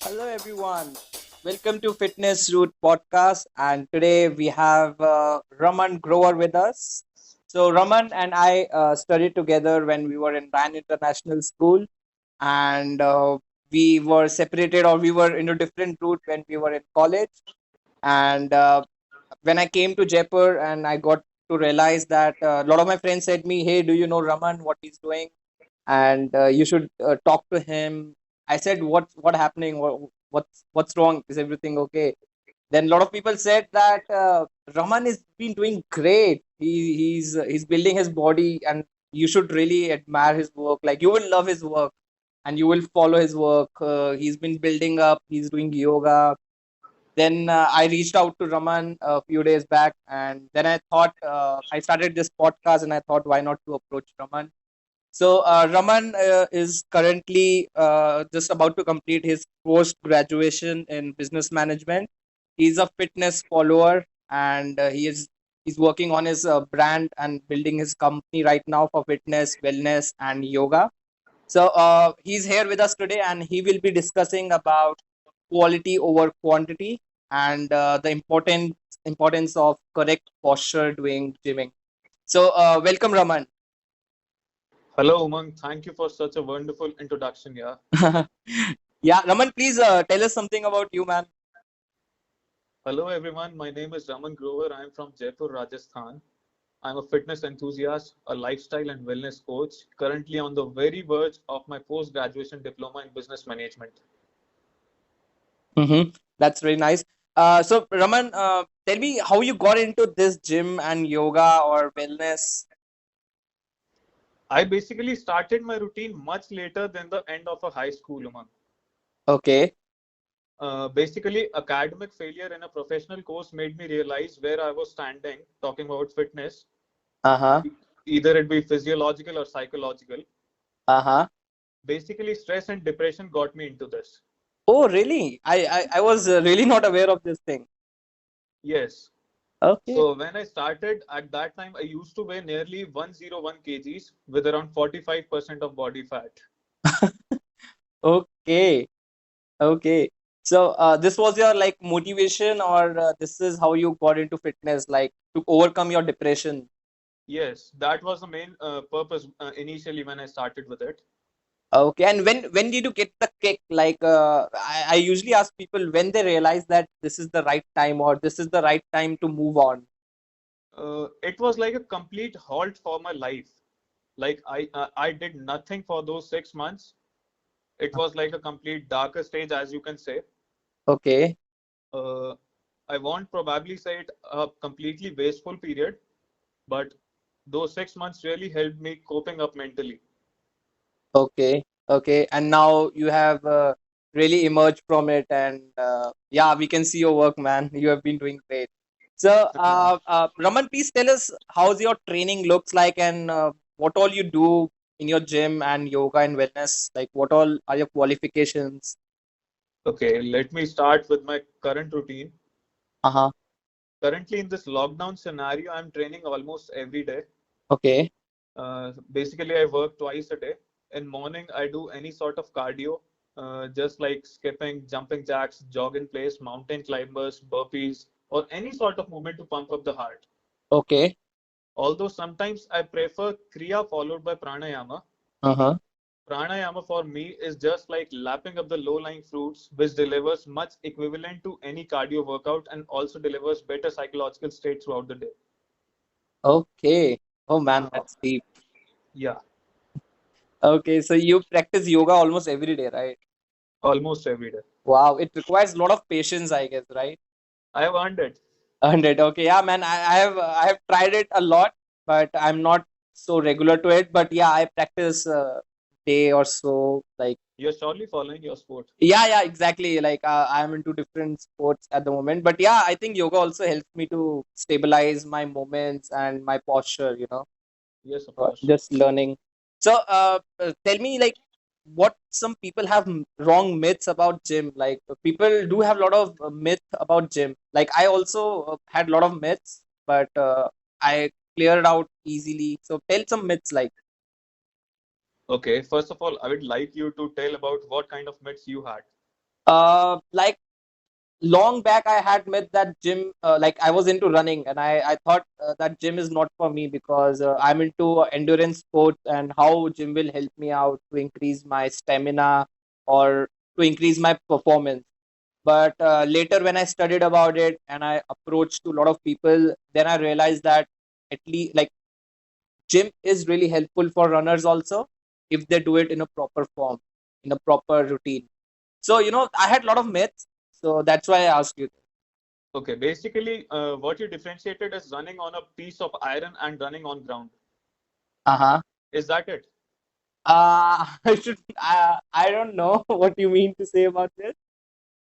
Hello, everyone. Welcome to Fitness Root Podcast. And today we have Raman Grover with us. So, Raman and I studied together when we were in Ryan International School, and we were separated or we were in a different route when we were in college. And when I came to Jaipur, and I got to realize that a lot of my friends said me, "Hey, do you know Raman? What he's doing? And you should talk to him." I said, what happening? What's wrong? Is everything okay? Then a lot of people said that Raman has been doing great. He's building his body, and you should really admire his work. Like, you will love his work, and you will follow his work. He's been building up. He's doing yoga. Then I reached out to Raman a few days back, and then I thought I started this podcast, and I thought, why not to approach Raman? So Raman is currently just about to complete his post graduation in business management. He's a fitness follower, and he's working on his brand and building his company right now for fitness, wellness, and yoga. So he's here with us today, and he will be discussing about quality over quantity and the importance of correct posture doing gymming. So welcome, Raman. Hello, Umang. Thank you for such a wonderful introduction. Yeah. Yeah, Raman, please tell us something about you, man. Hello, everyone. My name is Raman Grover. I am from Jaipur, Rajasthan. I'm a fitness enthusiast, a lifestyle and wellness coach, currently on the very verge of my post graduation diploma in business management. That's very nice. So, Raman, tell me how you got into this gym and yoga or wellness. I basically started my routine much later than the end of a high school, Umang. Okay. Basically, academic failure in a professional course made me realize where I was standing talking about fitness, Uh-huh. either it be physiological or psychological. Uh-huh. Basically, stress and depression got me into this. Oh, really? I was really not aware of this thing. Yes. Okay. So when I started at that time, I used to weigh nearly 101 kgs with around 45% of body fat. Okay. Okay. So, this was your like motivation, or this is how you got into fitness, like to overcome your depression. Yes, that was the main purpose initially when I started with it. Okay, and when did you get the kick? Like, I usually ask people when they realize that this is the right time or this is the right time to move on. It was like a complete halt for my life. Like I did nothing for those 6 months. It was like a complete darker stage, as you can say. Okay, Uh, I won't probably say it a completely wasteful period, but those 6 months really helped me coping up mentally. okay, okay, and now you have really emerged from it, and yeah, we can see your work, man. You have been doing great. So, Raman, please tell us how's your training looks like, and what all you do in your gym and yoga and wellness. Like, what all are your qualifications? Okay, let me start with my current routine. Uh-huh. Currently, in this lockdown scenario, I'm training almost every day. Okay. Basically, I work twice a day. In morning, I do any sort of cardio, just like skipping, jumping jacks, jog in place, mountain climbers, burpees, or any sort of movement to pump up the heart. Okay. Although sometimes I prefer Kriya followed by Pranayama. Uh-huh. Pranayama for me is just like lapping up the low-lying fruits, which delivers much equivalent to any cardio workout and also delivers better psychological state throughout the day. Okay. Oh man, Uh, that's deep. yeah, Okay, so you practice yoga almost every day, right? almost every day. Wow, it requires a lot of patience, I guess, right? I have earned it. 100. Okay, yeah, man. I have tried it a lot, but I'm not so regular to it. But yeah, I practice day or so. Like, You're surely following your sport. yeah, yeah, exactly. Like, I'm into different sports at the moment. But yeah, I think yoga also helps me to stabilize my movements and my posture. Yes, of course. Just learning. So, tell me, like, what some people have wrong myths about gym. Like, people do have a lot of myth about gym. Like, I also had a lot of myths, but I cleared out easily. So, tell some myths. Like, Okay, first of all, I would like you to tell about what kind of myths you had. Like long back I had met that gym, like I was into running, and I thought that gym is not for me because I'm into endurance sports, and how gym will help me out to increase my stamina or to increase my performance. But later when I studied about it and I approached to a lot of people, then I realized that at least like gym is really helpful for runners also if they do it in a proper form, in a proper routine. So I had a lot of myths, so that's why I asked you. Okay, basically, what you differentiated is running on a piece of iron and running on ground. Uh-huh. Is that it? I don't know what you mean to say about this,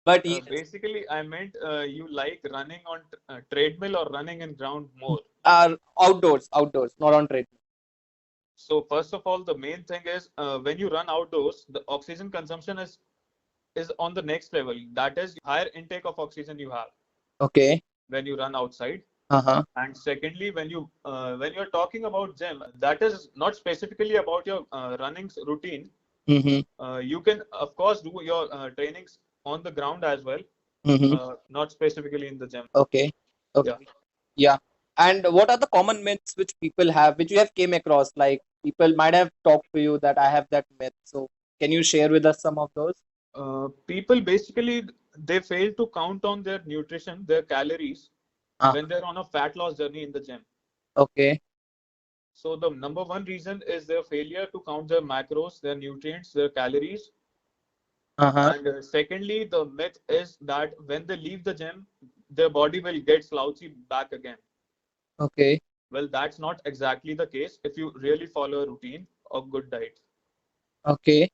but yes, Basically, I meant you like running on treadmill or running in ground more. outdoors, not on treadmill. So first of all, the main thing is when you run outdoors, the oxygen consumption is on the next level. That is higher intake of oxygen you have Okay. when you run outside. Uh-huh. And secondly, when you're talking about gym, that is not specifically about your running routine. Mm-hmm. You can of course do your trainings on the ground as well, Mm-hmm. not specifically in the gym. Okay. Yeah. Okay. Yeah. And what are the common myths which people have, which you have came across? Like people might have talked to you that I have that myth. So can you share with us some of those? People basically they fail to count on their nutrition, their calories Uh, when they're on a fat loss journey in the gym. okay. So the number one reason is their failure to count their macros, their nutrients, their calories. Uh-huh. And secondly, the myth is that when they leave the gym, their body will get slouchy back again. Okay. Well, that's not exactly the case if you really follow a routine of good diet. Okay.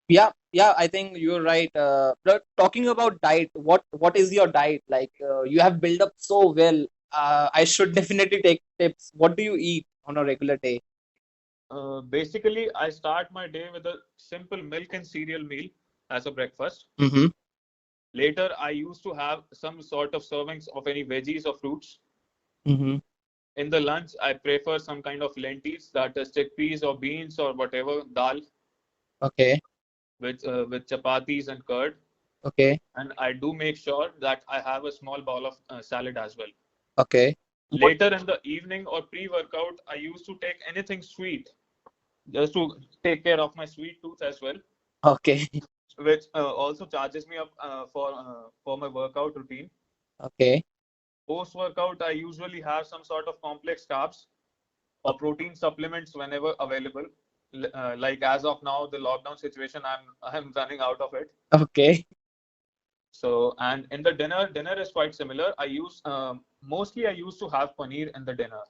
Yeah, yeah, I think you're right. But talking about diet, what is your diet like? You have built up so well. I should definitely take tips. What do you eat on a regular day? Basically, I start my day with a simple milk and cereal meal as a breakfast. Mm-hmm. Later, I used to have some sort of servings of any veggies or fruits. Mm-hmm. In the lunch, I prefer some kind of lentils, that is chickpeas or beans or whatever, dal, Okay. with chapatis and curd. Okay. And I do make sure that I have a small bowl of salad as well. Okay. What? Later in the evening or pre-workout, I used to take anything sweet just to take care of my sweet tooth as well, Okay. which also charges me up for my workout routine. Okay. Post workout, I usually have some sort of complex carbs or protein supplements whenever available. Like as of now, the lockdown situation, I'm running out of it. Okay. So, and in the dinner is quite similar. Mostly I used to have paneer in the dinner.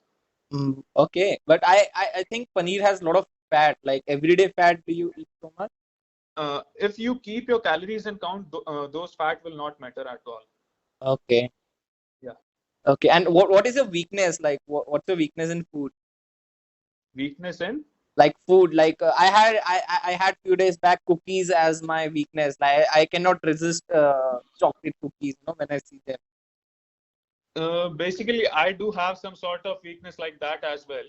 Okay. But I think paneer has a lot of fat. Like everyday fat, do you eat so much? If you keep your calories in count, those fat will not matter at all. Okay. Yeah. Okay. And what is your weakness? Like what's your weakness in food? Weakness in? Like food, like I had few days back cookies as my weakness. Like I cannot resist chocolate cookies, when I see them. Basically, I do have some sort of weakness like that as well.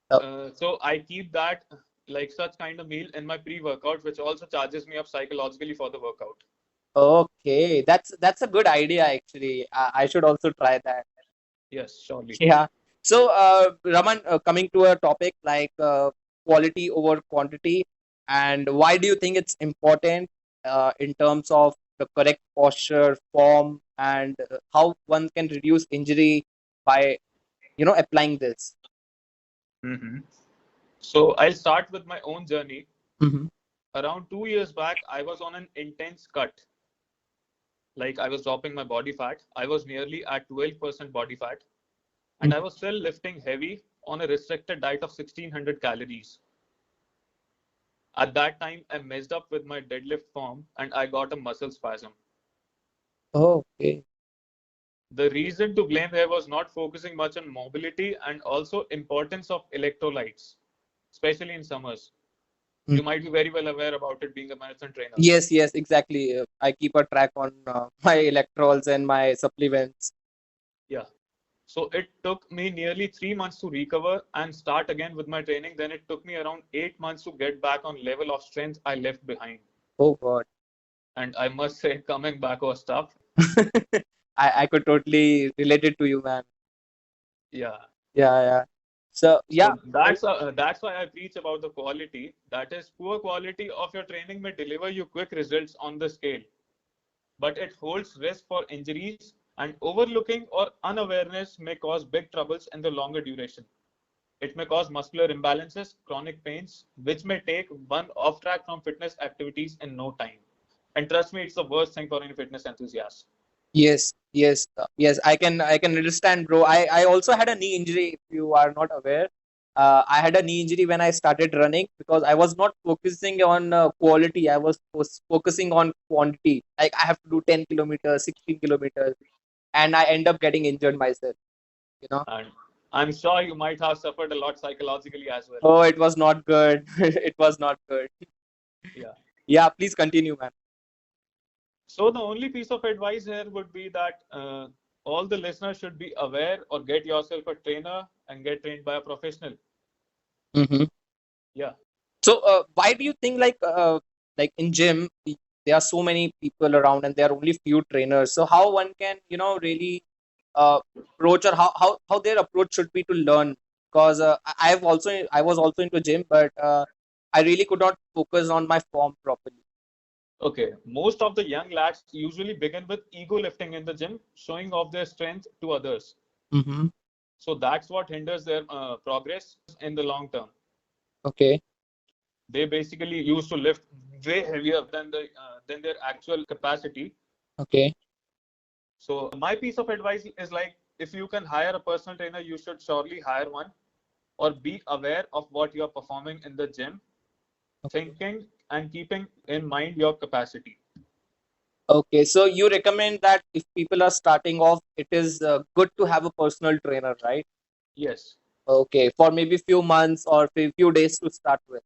Oh, So I keep that like such kind of meal in my pre-workout, which also charges me up psychologically for the workout. okay, that's a good idea actually. I should also try that. Yes, surely. Yeah. So Raman, coming to a topic like quality over quantity, and why do you think it's important in terms of the correct posture, form, and how one can reduce injury by applying this? Hmm. So I'll start with my own journey. Mm-hmm. Around 2 years back, I was on an intense cut. Like I was dropping my body fat. I was nearly at 12% body fat, and I was still lifting heavy on a restricted diet of 1600 calories. At that time, I messed up with my deadlift form and I got a muscle spasm. Okay. The reason to blame here was not focusing much on mobility and also importance of electrolytes, especially in summers. Mm. You might be very well aware about it being a marathon trainer. Yes, yes, exactly. I keep a track on my electrolytes and my supplements. Yeah. So it took me nearly 3 months to recover and start again with my training. Then it took me around 8 months to get back on level of strength I left behind. Oh God. and I must say, coming back was tough. I could totally relate it to you, man. Yeah. Yeah, yeah. So yeah, So that's why I preach about the quality. That is, poor quality of your training may deliver you quick results on the scale, but it holds risk for injuries, and overlooking or unawareness may cause big troubles in the longer duration. It may cause muscular imbalances, chronic pains, which may take one off track from fitness activities in no time. And trust me, it's the worst thing for any fitness enthusiast. yes, yes, yes. I can understand, bro. I also had a knee injury. If you are not aware, I had a knee injury when I started running because I was not focusing on quality. I was focusing on quantity. Like I have to do 10 kilometers, 16 kilometers, and I end up getting injured myself. You know. And I'm sure you might have suffered a lot psychologically as well. Oh, it was not good. It was not good. Yeah. Yeah, please continue, man. So the only piece of advice here would be that all the listeners should be aware or get yourself a trainer and get trained by a professional. Mm-hmm. Yeah. So, why do you think like in gym there are so many people around and there are only few trainers? So how one can really approach or how their approach should be to learn? Because I was also into gym, but I really could not focus on my form properly. Okay. Most of the young lads usually begin with ego lifting in the gym, showing off their strength to others. Mm-hmm. So that's what hinders their progress in the long term. Okay. They basically used to lift way heavier than their actual capacity. Okay. So my piece of advice is like, if you can hire a personal trainer, you should surely hire one, or be aware of what you are performing in the gym, Okay. thinking and keeping in mind your capacity. Okay. So you recommend that if people are starting off, it is good to have a personal trainer, right? Yes. Okay, for maybe few months or few days to start with.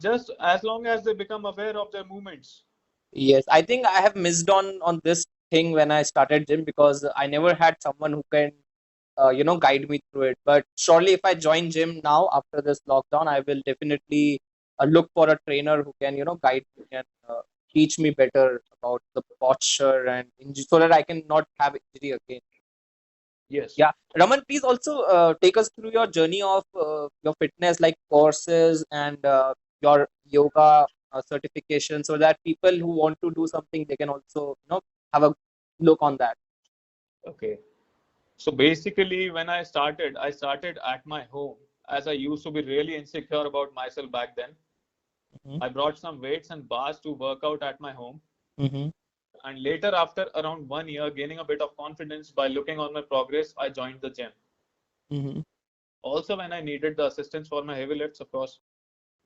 Just as long as they become aware of their movements. Yes, I think I have missed on this thing when I started gym because I never had someone who can guide me through it. But surely, if I join gym now after this lockdown, I will definitely look for a trainer who can guide me and teach me better about the posture and injury so that I can not have injury again. Yes. Yeah, Raman, please also take us through your journey of your fitness, like courses and your yoga certification, so that people who want to do something they can also have a look on that. Okay. So basically, when I started at my home, as I used to be really insecure about myself back then. Mm-hmm. I brought some weights and bars to work out at my home. Mm-hmm. And later, after around 1 year, gaining a bit of confidence by looking on my progress, I joined the gym. Mm-hmm. Also, when I needed the assistance for my heavy lifts, of course,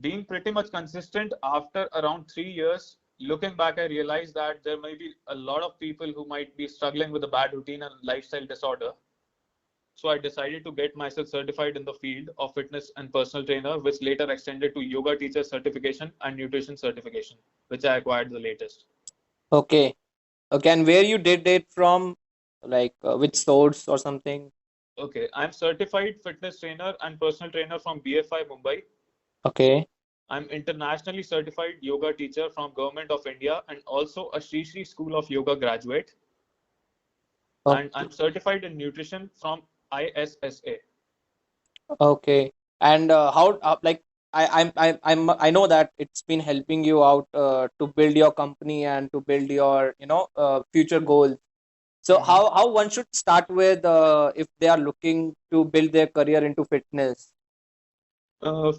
being pretty much consistent after around 3 years, looking back, I realized that there may be a lot of people who might be struggling with a bad routine and lifestyle disorder. So I decided to get myself certified in the field of fitness and personal trainer, which later extended to yoga teacher certification and nutrition certification, which I acquired the latest. Okay. Okay, and where you did it from, like which source or something? Okay, I'm certified fitness trainer and personal trainer from BFI Mumbai. Okay. I'm internationally certified yoga teacher from Government of India and also a Sri Sri School of Yoga graduate. And Okay. I'm certified in nutrition from ISSA. Okay. And how like I know that it's been helping you out to build your company and to build your future goals. So Mhm. how one should start with if they are looking to build their career into fitness?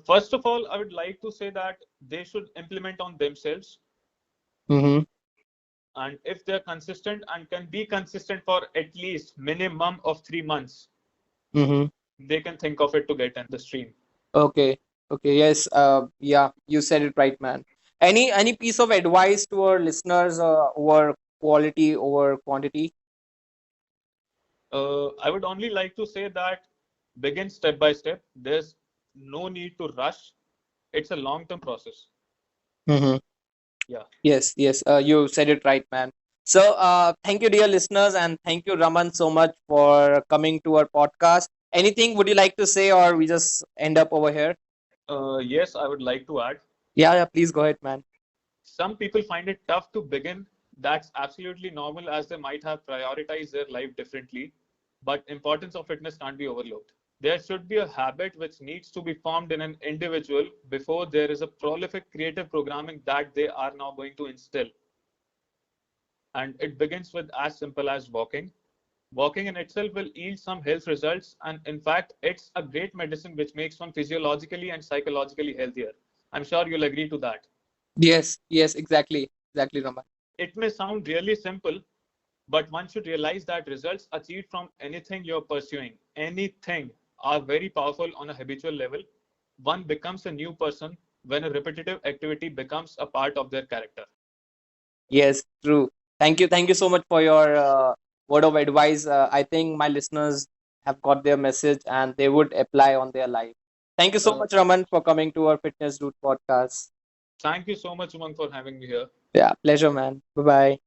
First of all, I would like to say that they should implement on themselves. Mm-hmm. And if they're consistent and can be consistent for at least minimum of 3 months, Mm-hmm. they can think of it to get in the stream. Okay. Okay. Yes. Yeah. You said it right, man. Any piece of advice to our listeners over quality over quantity? I would only like to say that begin step by step. There's no need to rush. It's a long-term process. Mm-hmm. Yeah. Yes. Yes. You said it right, man. So, thank you, dear listeners, and thank you, Raman, so much for coming to our podcast. Anything would you like to say, or we just end up over here? Yes, I would like to add. Yeah. Yeah. Please go ahead, man. Some people find it tough to begin. That's absolutely normal as they might have prioritized their life differently. But importance of fitness can't be overlooked. There should be a habit which needs to be formed in an individual before there is a prolific creative programming that they are now going to instill. And it begins with as simple as walking. Walking in itself will yield some health results, and in fact, it's a great medicine which makes one physiologically and psychologically healthier. I'm sure you'll agree to that. Yes, yes, exactly, Raman. It may sound really simple, but one should realize that results achieved from anything you're pursuing, anything, are very powerful on a habitual level. One becomes a new person when a repetitive activity becomes a part of their character. Yes, true. Thank you so much for your word of advice. I think my listeners have got their message and they would apply on their life. Thank you so Uh, much, Raman, for coming to our Fitness Root podcast. Thank you so much, Umang, for having me here. Yeah, pleasure, man. Bye bye.